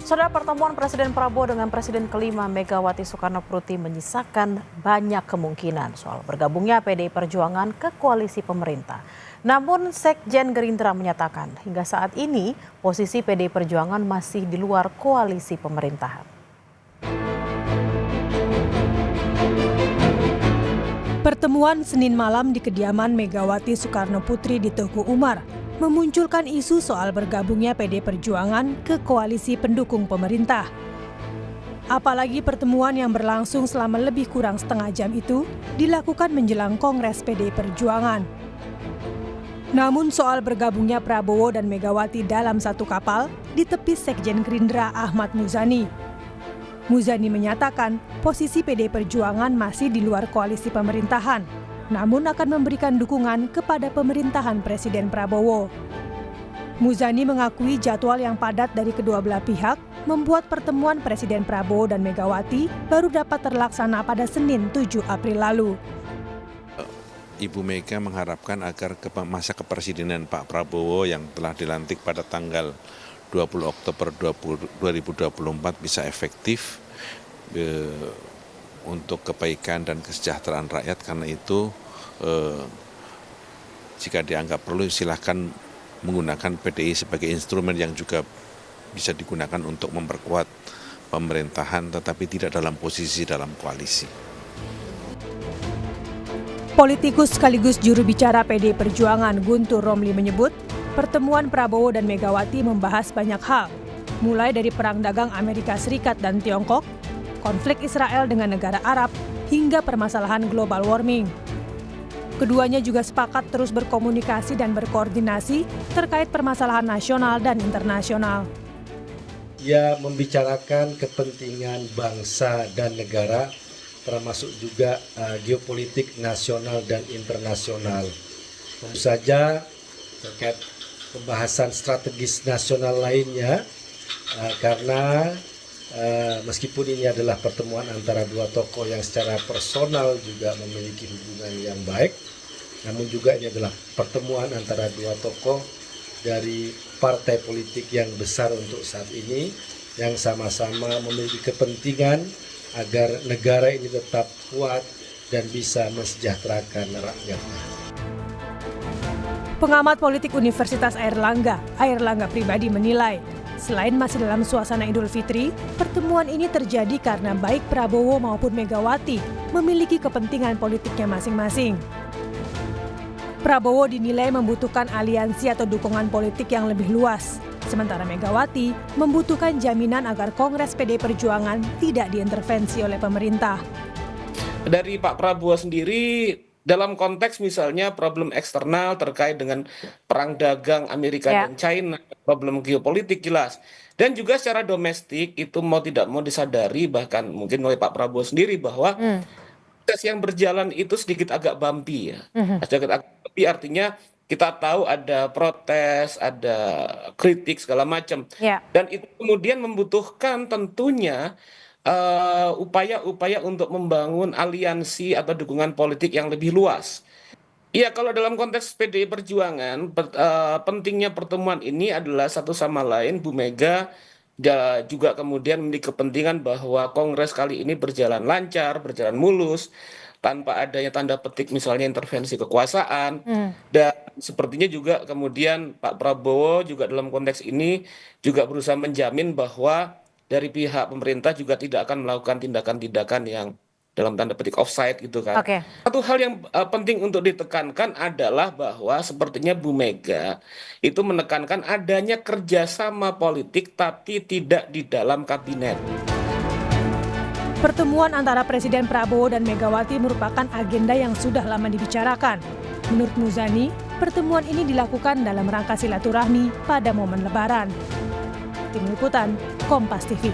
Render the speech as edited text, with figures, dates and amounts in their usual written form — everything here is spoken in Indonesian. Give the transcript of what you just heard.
Saudara, pertemuan Presiden Prabowo dengan Presiden kelima Megawati Soekarnoputri menyisakan banyak kemungkinan soal bergabungnya PDI Perjuangan ke koalisi pemerintah. Namun Sekjen Gerindra menyatakan hingga saat ini posisi PDI Perjuangan masih di luar koalisi pemerintahan. Pertemuan Senin malam di kediaman Megawati Soekarnoputri di Teguh Umar memunculkan isu soal bergabungnya PDI Perjuangan ke koalisi pendukung pemerintah. Apalagi pertemuan yang berlangsung selama lebih kurang setengah jam itu dilakukan menjelang Kongres PDI Perjuangan. Namun soal bergabungnya Prabowo dan Megawati dalam satu kapal ditepis Sekjen Gerindra Ahmad Muzani. Muzani menyatakan posisi PDI Perjuangan masih di luar koalisi pemerintahan, namun akan memberikan dukungan kepada pemerintahan Presiden Prabowo. Muzani mengakui jadwal yang padat dari kedua belah pihak membuat pertemuan Presiden Prabowo dan Megawati baru dapat terlaksana pada Senin 7 April lalu. Ibu Mega mengharapkan agar masa kepresidenan Pak Prabowo yang telah dilantik pada tanggal 20 Oktober 2024 bisa efektif untuk kebaikan dan kesejahteraan rakyat. Karena itu jika dianggap perlu silahkan menggunakan PDI sebagai instrumen yang juga bisa digunakan untuk memperkuat pemerintahan tetapi tidak dalam posisi dalam koalisi. Politikus sekaligus juru bicara PDI Perjuangan Guntur Romli menyebut pertemuan Prabowo dan Megawati membahas banyak hal, mulai dari perang dagang Amerika Serikat dan Tiongkok, konflik Israel dengan negara Arab, hingga permasalahan global warming. Keduanya juga sepakat terus berkomunikasi dan berkoordinasi terkait permasalahan nasional dan internasional. Ia membicarakan kepentingan bangsa dan negara, termasuk juga geopolitik nasional dan internasional. Tentu saja terkait pembahasan strategis nasional lainnya, karena meskipun ini adalah pertemuan antara dua tokoh yang secara personal juga memiliki hubungan yang baik, namun juga ini adalah pertemuan antara dua tokoh dari partai politik yang besar untuk saat ini, yang sama-sama memiliki kepentingan agar negara ini tetap kuat dan bisa mensejahterakan rakyatnya. Pengamat politik Universitas Airlangga Pribadi menilai, selain masih dalam suasana Idul Fitri, pertemuan ini terjadi karena baik Prabowo maupun Megawati memiliki kepentingan politiknya masing-masing. Prabowo dinilai membutuhkan aliansi atau dukungan politik yang lebih luas, sementara Megawati membutuhkan jaminan agar Kongres PDI Perjuangan tidak diintervensi oleh pemerintah. Dari Pak Prabowo sendiri, dalam konteks misalnya problem eksternal terkait dengan perang dagang Amerika dan China, problem geopolitik jelas. Dan juga secara domestik itu mau tidak mau disadari, bahkan mungkin oleh Pak Prabowo sendiri, bahwa proses yang berjalan itu sedikit agak bumpy ya. Sedikit agak bumpy artinya kita tahu ada protes, ada kritik segala macam. Dan itu kemudian membutuhkan tentunya upaya-upaya untuk membangun aliansi atau dukungan politik yang lebih luas. Iya, kalau dalam konteks PDI Perjuangan, pentingnya pertemuan ini adalah satu sama lain Bu Mega juga kemudian memiliki kepentingan bahwa Kongres kali ini berjalan lancar, berjalan mulus, tanpa adanya tanda petik misalnya intervensi kekuasaan. Dan sepertinya juga kemudian Pak Prabowo juga dalam konteks ini juga berusaha menjamin bahwa dari pihak pemerintah juga tidak akan melakukan tindakan-tindakan yang dalam tanda petik offside gitu kan. Satu hal yang penting untuk ditekankan adalah bahwa sepertinya Bu Mega itu menekankan adanya kerjasama politik tapi tidak di dalam kabinet. Pertemuan antara Presiden Prabowo dan Megawati merupakan agenda yang sudah lama dibicarakan. Menurut Muzani, pertemuan ini dilakukan dalam rangka silaturahmi pada momen Lebaran. Tim Liputan, Kompas TV.